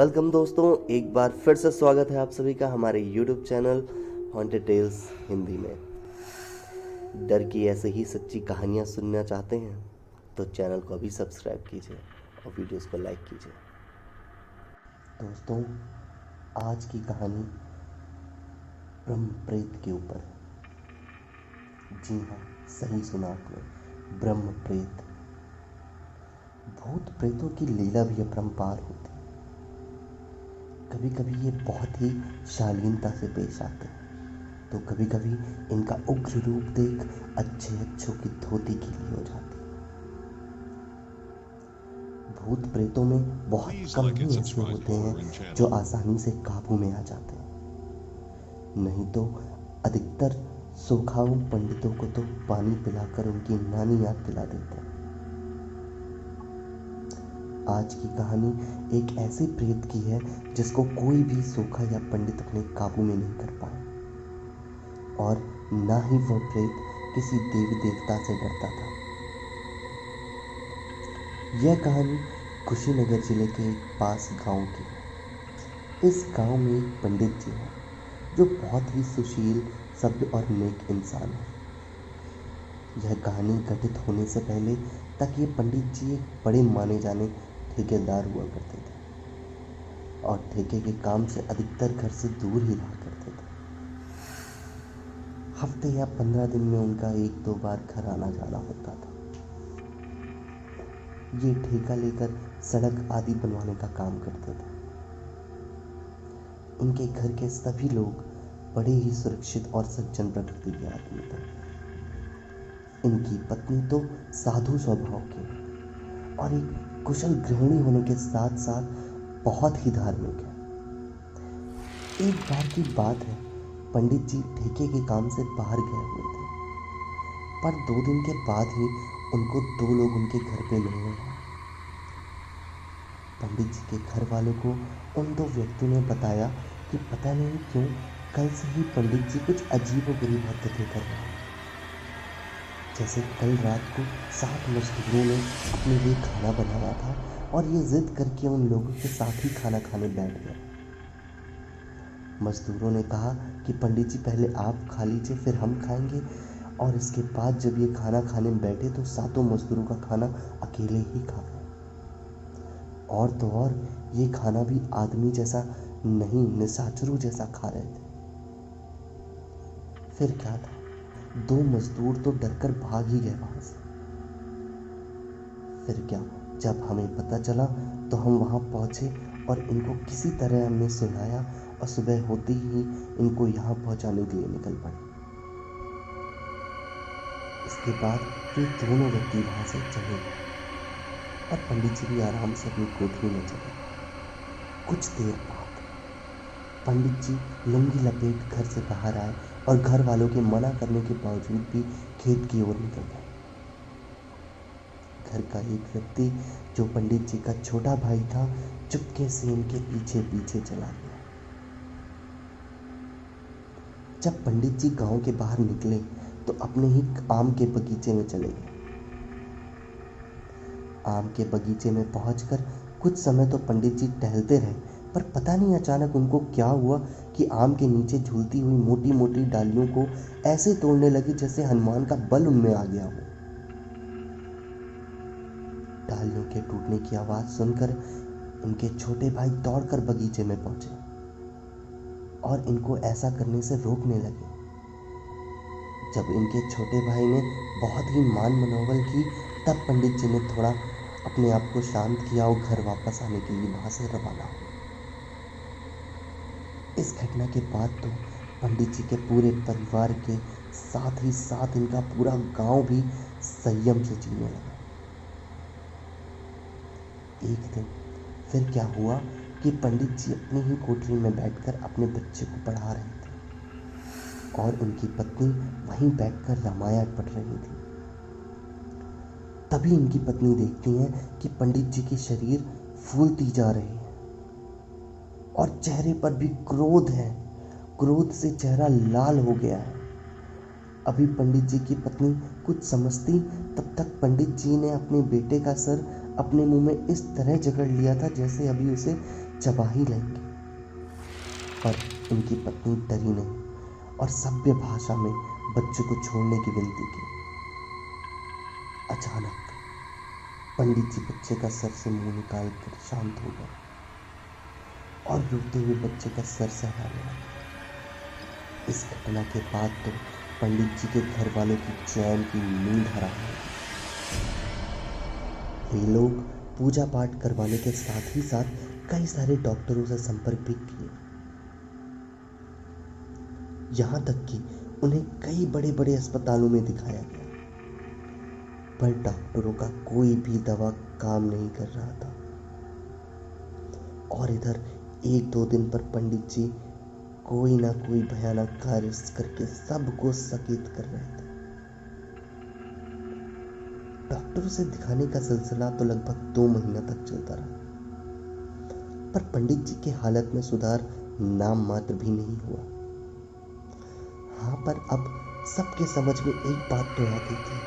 Welcome दोस्तों, एक बार फिर से स्वागत है आप सभी का हमारे YouTube channel haunted tales Hindi में। डर की ऐसे ही सच्ची कहानियाँ सुनना चाहते हैं तो चैनल को अभी सब्सक्राइब कीजिए और वीडियोस को लाइक कीजिए। दोस्तों, आज की कहानी ब्रह्म प्रेत के ऊपर है। जी हाँ, सही सुना आपने, ब्रह्म प्रेत। भूत प्रेतों की लीला भी अपरंपार होती है। कभी कभी ये बहुत ही शालीनता से पेश आते हैं तो कभी कभी इनका उग्र रूप देख अच्छों की धोती गीली हो जाती है। भूत प्रेतों में बहुत कम ही ऐसे होते हैं जो आसानी से काबू में आ जाते हैं, नहीं तो अधिकतर सोखाऊ पंडितों को तो पानी पिलाकर उनकी नानी याद दिला देते हैं। आज की कहानी एक ऐसे प्रेत की है जिसको कोई भी सोखा या पंडित अपने काबू में नहीं कर पाए, और ना ही वह प्रेत किसी देवी देवता से डरता था। यह कहानी कुशीनगर जिले के एक पास गांव की है। इस गांव में एक पंडित जी हैं जो बहुत ही सुशील, सभ्य और नेक इंसान है। यह कहानी घटित होने से पहले तक ये पंडित जी एक बड़े माने जाने ठेकेदार हुआ करते थे और ठेके के काम से अधिकतर घर से दूर ही रहा करते थे। हफ्ते या 15 दिन में उनका 1-2 बार घर आना जाना होता था। ये ठेका लेकर सड़क आदि बनवाने का काम करते थे। इनके घर के सभी लोग बड़े ही सुरक्षित और सज्जन प्रकृति के आदमी थे। इनकी पत्नी तो साधु स्वभाव की और एक कुशल गृहिणी होने के साथ साथ बहुत ही धार्मिक है। एक बार की बात है, पंडित जी ठेके के काम से बाहर गए हुए थे, पर 2 दिन के बाद ही उनको 2 लोग उनके घर पे मिलने आए। पंडित जी के घर वालों को उन 2 व्यक्तियों ने बताया कि पता नहीं क्यों कल से ही पंडित जी कुछ अजीबोगरीब हरकतें कर रहे हैं। जैसे कल रात को 7 मजदूरों ने अपने लिए खाना बनाया था और ये जिद करके उन लोगों के साथ ही खाना खाने बैठ गए। मजदूरों ने कहा कि पंडित जी पहले आप खा लीजिए, फिर हम खाएंगे, और इसके बाद जब ये खाना खाने में बैठे तो 7 मजदूरों का खाना अकेले ही खा गए। और तो और ये खाना भी आदमी जैसा नहीं, निशाचरों जैसा खा रहे थे। फिर क्या था, 2 मजदूर तो डरकर भाग ही गए वहां से। फिर क्या, जब हमें पता चला तो हम वहां पहुंचे और इनको किसी तरह हमने सुलाया और सुबह होते ही इनको यहाँ पहुंचाने के लिए निकल पड़े। इसके बाद ये दोनों व्यक्ति वहां से चले गए और पंडित जी भी आराम से अपनी कोठरी में चले गए। कुछ देर बाद पंडित जी लुंगी लपेट घर से बाहर आए और घर वालों के मना करने के बावजूद भी खेत की ओर निकल गए। घर का एक व्यक्ति जो पंडित जी का छोटा भाई था, चुपके से इनके पीछे पीछे चला गया। जब पंडित जी गांव के बाहर निकले तो अपने ही आम के बगीचे में चले गए। आम के बगीचे में पहुंचकर कुछ समय तो पंडित जी टहलते रहे, पर पता नहीं अचानक उनको क्या हुआ कि आम के नीचे झूलती हुई मोटी मोटी डालियों को ऐसे तोड़ने लगे जैसे हनुमान का बल उनमें आ गया हो। डालियों के टूटने की आवाज सुनकर इनके छोटे भाई दौड़कर बगीचे में पहुंचे और इनको ऐसा करने से रोकने लगे। जब इनके छोटे भाई ने बहुत ही मान मनोबल की, तब पंडित जी ने थोड़ा अपने आप को शांत किया और घर वापस आने के लिए वहां से रवाना हुए। इस घटना के बाद तो पंडित जी के पूरे परिवार के साथ ही साथ इनका पूरा गांव भी संयम से जीने लगा। एक दिन फिर क्या हुआ कि पंडित जी अपनी ही कोठरी में बैठकर अपने बच्चे को पढ़ा रहे थे और उनकी पत्नी वहीं बैठकर रामायण पढ़ रही थी। तभी इनकी पत्नी देखती है कि पंडित जी की शरीर फूलती जा रही है और चेहरे पर भी क्रोध है। क्रोध से चेहरा लाल हो गया है। अभी पंडित जी की पत्नी कुछ समझती तब तक पंडित जी ने अपने बेटे का सर अपने मुंह में इस तरह जकड़ लिया था जैसे अभी उसे चबा ही लेंगे। पर उनकी पत्नी डरी नहीं और सभ्य भाषा में बच्चे को छोड़ने की विनती की। अचानक पंडित जी बच्चे का सर से मुंह निकाल कर शांत हो गए और रोते हुए बच्चे का सर सहलाने लगे। इस घटना के बाद तो पंडित जी के घर वालों की चैन की नींद हराम हो गई। वे लोग पूजा पाठ करवाने के साथ ही साथ कई सारे डॉक्टरों से संपर्क भी किए, यहाँ तक कि उन्हें कई बड़े बड़े अस्पतालों में दिखाया गया, पर डॉक्टरों का कोई भी दवा काम नहीं कर रहा था। और इधर 1-2 दिन पर पंडित जी कोई ना कोई भयानक कार्य करके सबको सचेत कर रहे थे। डॉक्टरों से दिखाने का सिलसिला तो लगभग 2 महीने तक चलता रहा, पर पंडित जी की हालत में सुधार नाम मात्र भी नहीं हुआ। हाँ, पर अब सबके समझ में एक बात तो आ गई थी,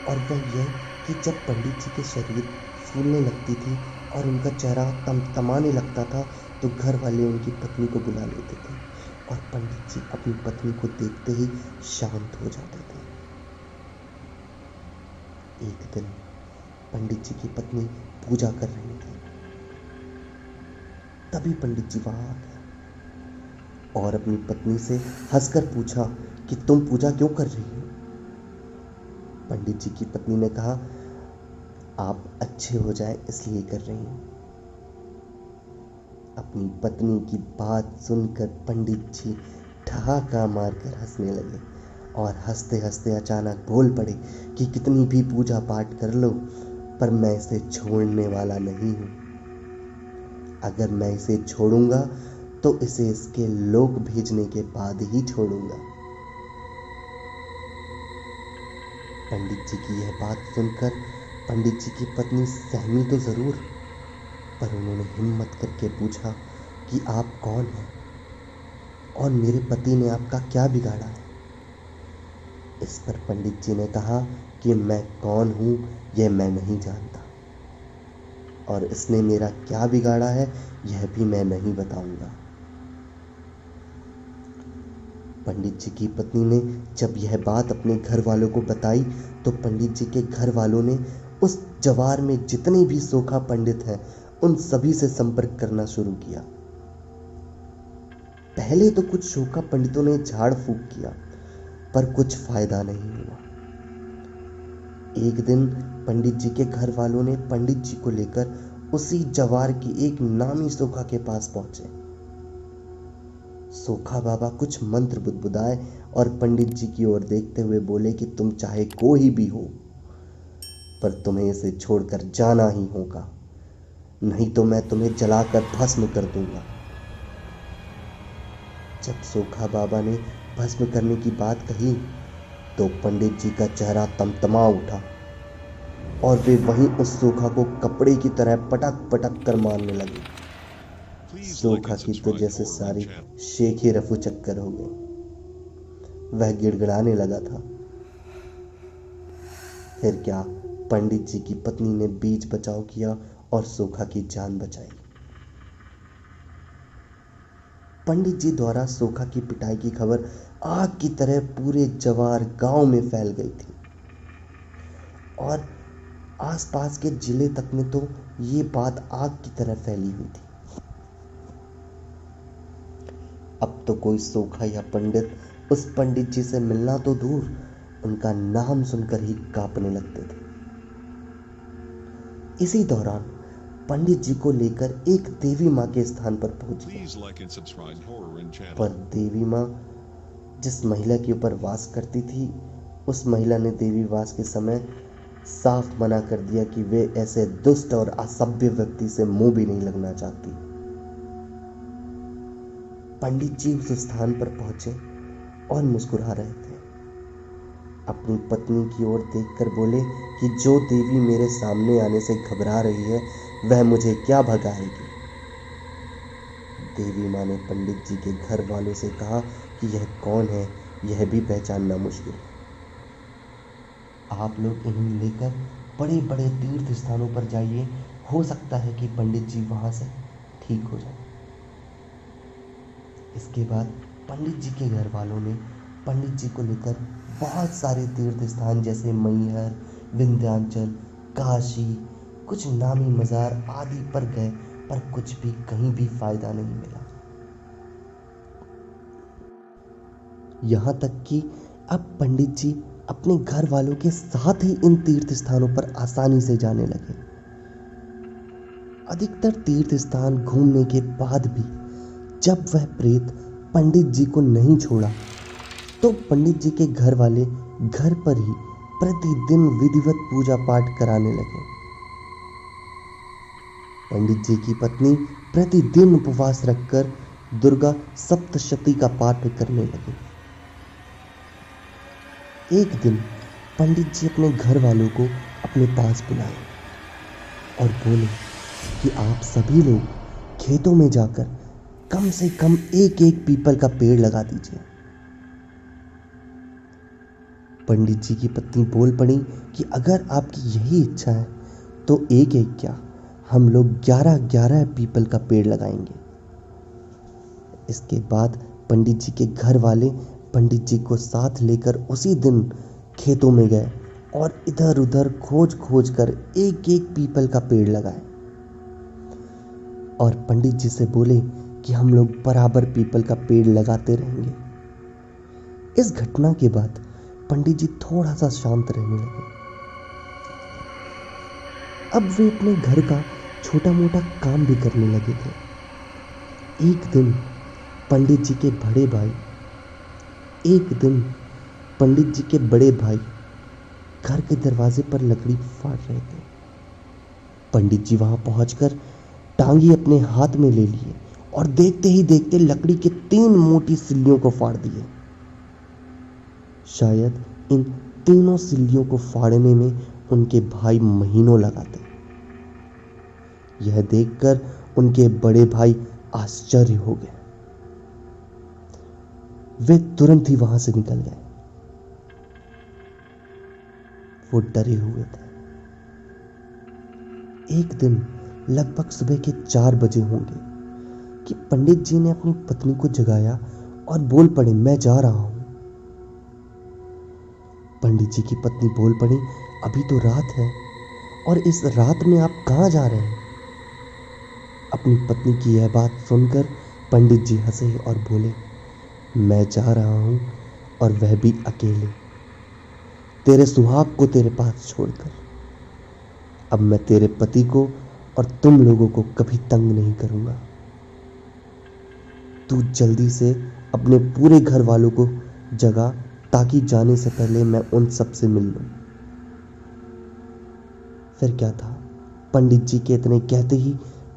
और वह यह कि जब पंडित जी के शरीर फूलने लगती थी और उनका चेहरा तमतमाने लगता था तो घर वाले उनकी पत्नी को बुला लेते थे और पंडित जी अपनी पत्नी को देखते ही शांत हो जाते थे। एक दिन पंडित जी की पत्नी पूजा कर रही थी, तभी पंडित जी वहां आ गए और अपनी पत्नी से हंसकर पूछा कि तुम पूजा क्यों कर रही हो। पंडित जी की पत्नी ने कहा, आप अच्छे हो जाए इसलिए कर रही हूं। अपनी पत्नी की बात सुनकर पंडित जी ठहाका मारकर हंसने लगे और हंसते हंसते अचानक बोल पड़े कि कितनी भी पूजा पाठ कर लो, पर मैं इसे छोड़ने वाला नहीं हूं। अगर मैं इसे छोड़ूंगा तो इसे इसके लोक भेजने के बाद ही छोड़ूंगा। पंडित जी की यह बात सुनकर पंडित जी की पत्नी सहमी तो जरूर, पर उन्होंने हिम्मत करके पूछा कि आप कौन हैं और मेरे पति ने आपका क्या बिगाड़ा है। इस पर पंडित जी ने कहा कि मैं कौन हूं यह मैं नहीं जानता, और इसने मेरा क्या बिगाड़ा है यह भी मैं नहीं बताऊंगा। पंडित जी की पत्नी ने जब यह बात अपने घर वालों को बताई तो पंडित जी के घर वालों ने उस जवार में जितने भी सोखा पंडित हैं उन सभी से संपर्क करना शुरू किया। पहले तो कुछ सोखा पंडितों ने झाड़ फूक किया, पर कुछ फायदा नहीं हुआ। एक दिन पंडित जी के घर वालों ने पंडित जी को लेकर उसी जवार की एक नामी सोखा के पास पहुंचे। सोखा बाबा कुछ मंत्र बुदबुदाए और पंडित जी की ओर देखते हुए बोले कि तुम चाहे कोई भी हो, पर तुम्हें इसे छोड़कर जाना ही होगा, नहीं तो मैं तुम्हें जलाकर भस्म कर दूंगा। जब सोखा बाबा ने भस्म करने की बात कही तो पंडित जी का चेहरा तमतमा उठा और वे वहीं उस सोखा को कपड़े की तरह पटक पटक कर मारने लगे। सोखा की तो जैसे सारी शेखे रफू चक्कर हो गई। वह गिड़गिड़ाने लगा था। फिर क्या, पंडित जी की पत्नी ने बीच बचाव किया और सोखा की जान बचाई। पंडित जी द्वारा सोखा की पिटाई की खबर आग की तरह पूरे जवार गांव में फैल गई थी और आसपास के जिले तक में तो ये बात आग की तरह फैली हुई थी। अब तो कोई सोखा या पंडित उस पंडित जी से मिलना तो दूर, उनका नाम सुनकर ही कांपने लगते थे। इसी दौरान पंडित जी को लेकर एक देवी माँ के स्थान पर पहुंच गया, पर देवी माँ जिस महिला के ऊपर वास करती थी उस महिला ने देवी वास के समय साफ मना कर दिया कि वे ऐसे दुष्ट और असभ्य व्यक्ति से मुंह भी नहीं लगना चाहती। पंडित जी उस स्थान पर पहुंचे और मुस्कुरा रहे थे। अपनी पत्नी की ओर देखकर बोले कि जो देवी मेरे सामने आने से घबरा रही है वह मुझे क्या भगाएगी। देवी माँ ने पंडित जी के घर वालों से कहा कि यह कौन है यह भी पहचानना मुश्किल है। आप लोग इन्हें लेकर बड़े बड़े तीर्थ स्थानों पर जाइए, हो सकता है कि पंडित जी वहां से ठीक हो जाए। इसके बाद पंडित जी के घर वालों ने पंडित जी को लेकर बहुत सारे तीर्थ स्थान जैसे मैहर, विंध्याचल, काशी, कुछ नामी मज़ार आदि पर गए, पर कुछ भी कहीं भी फायदा नहीं मिला। यहाँ तक कि अब पंडित जी अपने घर वालों के साथ ही इन तीर्थ स्थानों पर आसानी से जाने लगे। अधिकतर तीर्थ स्थान घूमने के बाद भी जब वह प्रेत पंडित जी को नहीं छोड़ा, तो पंडित जी के घर वाले घर पर ही प्रतिदिन विधिवत पूजा पाठ कराने लगे। पंडित जी की पत्नी प्रतिदिन उपवास रखकर दुर्गा सप्तशती का पाठ करने लगी। एक दिन पंडित जी अपने घर वालों को अपने पास बुलाए और बोले कि आप सभी लोग खेतों में जाकर कम से कम एक एक पीपल का पेड़ लगा दीजिए। पंडित जी की पत्नी बोल पड़ी कि अगर आपकी यही इच्छा है तो एक एक क्या, हम लोग 11-11 पीपल का पेड़ लगाएंगे। इसके बाद पंडित जी के घर वाले पंडित जी को साथ लेकर उसी दिन खेतों में गए और इधर उधर खोज खोज कर एक एक पीपल का पेड़ लगाए और पंडित जी से बोले कि हम लोग बराबर पीपल का पेड़ लगाते रहेंगे। इस घटना के बाद पंडित जी थोड़ा सा शांत रहने लगे। अब वे अपने घर का छोटा मोटा काम भी करने लगे थे। एक दिन पंडित जी के बड़े भाई घर के दरवाजे पर लकड़ी फाड़ रहे थे। पंडित जी वहां पहुंचकर टांगी अपने हाथ में ले लिए और देखते ही देखते लकड़ी के 3 मोटी सिल्लियों को फाड़ दिए। शायद इन तीनों सिल्लियों को फाड़ने में उनके भाई महीनों लगाते। यह देखकर उनके बड़े भाई आश्चर्य हो गए। वे तुरंत ही वहां से निकल गए। वो डरे हुए थे। एक दिन लगभग सुबह के 4 बजे होंगे कि पंडित जी ने अपनी पत्नी को जगाया और बोल पड़े, मैं जा रहा हूं। पंडित जी की पत्नी बोल पड़ी, अभी तो रात है और इस रात में आप कहां जा रहे हैं? अपनी पत्नी की यह बात सुनकर पंडित जी हंसे और बोले, मैं जा रहा हूं और वह भी अकेले, तेरे सुहाग को तेरे पास छोड़कर। अब मैं तेरे पति को और तुम लोगों को कभी तंग नहीं करूंगा। तू जल्दी से अपने पूरे घर वालों को जगा ताकि जाने से पहले मैं उन सब से मिल लूं। फिर क्या था, पंडित जी के इतने कहते ही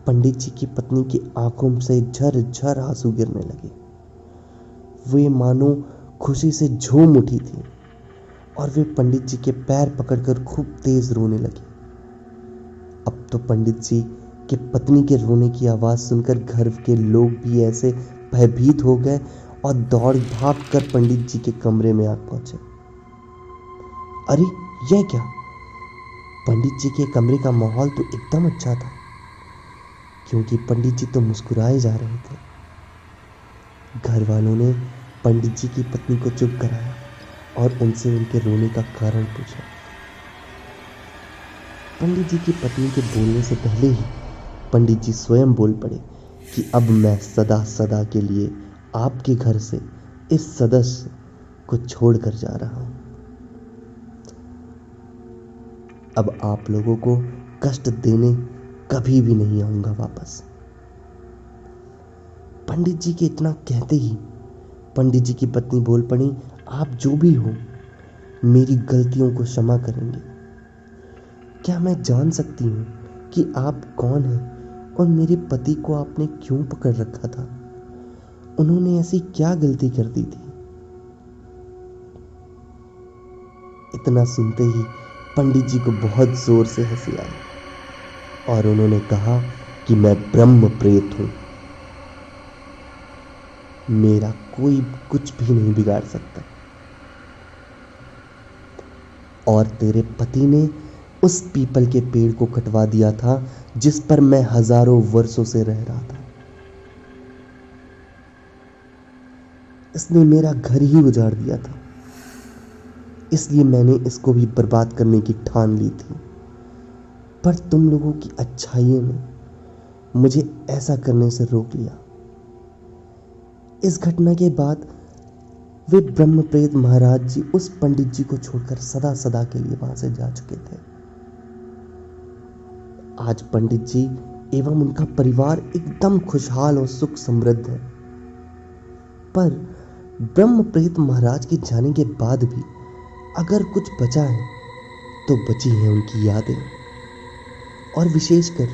पंडित जी की पत्नी की आंखों से झरझर आंसू गिरने लगे। वे मानो खुशी से झूम उठी थी और वे पंडित जी के पैर पकड़कर खूब तेज रोने लगी। अब तो पंडित जी के पत्नी के रोने की आवाज सुनकर घर के लोग भी ऐसे भयभीत हो गए और दौड़ भाग कर पंडित जी के कमरे में आ पहुंचे। अरे यह क्या? पंडित जी के कमरे का माहौल तो एकदम अच्छा था, क्योंकि पंडित जी तो मुस्कुराए जा रहे थे। घर वालों ने पंडित जी की पत्नी को चुप कराया और उनसे उनके रोने का कारण पूछा। पंडित जी की पत्नी के बोलने से पहले ही पंडित जी स्वयं बोल पड़े कि अब मैं सदा सदा के लिए आपके घर से इस सदस्य को छोड़कर जा रहा हूं। अब आप लोगों को कष्ट देने कभी भी नहीं आऊंगा वापस। पंडित जी के इतना कहते ही पंडित जी की पत्नी बोल पड़ी, आप जो भी हो मेरी गलतियों को क्षमा करेंगे। क्या मैं जान सकती हूँ कि आप कौन हैं और मेरे पति को आपने क्यों पकड़ रखा था? उन्होंने ऐसी क्या गलती कर दी थी? इतना सुनते ही पंडित जी को बहुत जोर से हंसी आई और उन्होंने कहा कि मैं ब्रह्म प्रेत हूं, मेरा कोई कुछ भी नहीं बिगाड़ सकता। और तेरे पति ने उस पीपल के पेड़ को कटवा दिया था जिस पर मैं हजारों वर्षों से रह रहा था। इसने मेरा घर ही उजाड़ दिया था, इसलिए मैंने इसको भी बर्बाद करने की ठान ली थी। पर तुम लोगों की अच्छाइयों ने मुझे ऐसा करने से रोक लिया। इस घटना के बाद वे ब्रह्मप्रेत महाराज जी उस पंडित जी को छोड़कर सदा सदा के लिए वहां से जा चुके थे। आज पंडित जी एवं उनका परिवार एकदम खुशहाल और सुख समृद्ध है। पर ब्रह्मप्रेत महाराज के जाने के बाद भी अगर कुछ बचा है तो बची हैं उनकी यादें, और विशेषकर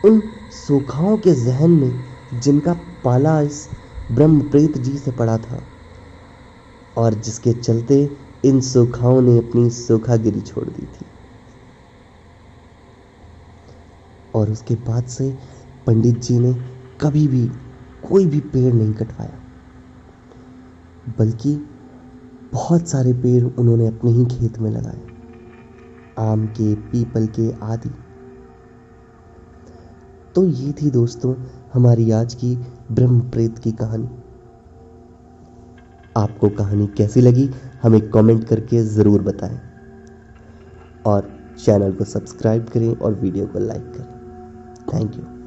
उन सोखाओं के जहन में जिनका पाला इस ब्रह्मप्रेत जी से पड़ा था, और जिसके चलते इन सोखाओं ने अपनी सोखागिरी छोड़ दी थी। और उसके बाद से पंडित जी ने कभी भी कोई भी पेड़ नहीं कटवाया, बल्कि बहुत सारे पेड़ उन्होंने अपने ही खेत में लगाए, आम के, पीपल के आदि। तो ये थी दोस्तों हमारी आज की ब्रह्मप्रेत की कहानी। आपको कहानी कैसी लगी हमें कमेंट करके ज़रूर बताएं, और चैनल को सब्सक्राइब करें और वीडियो को लाइक करें। Thank you.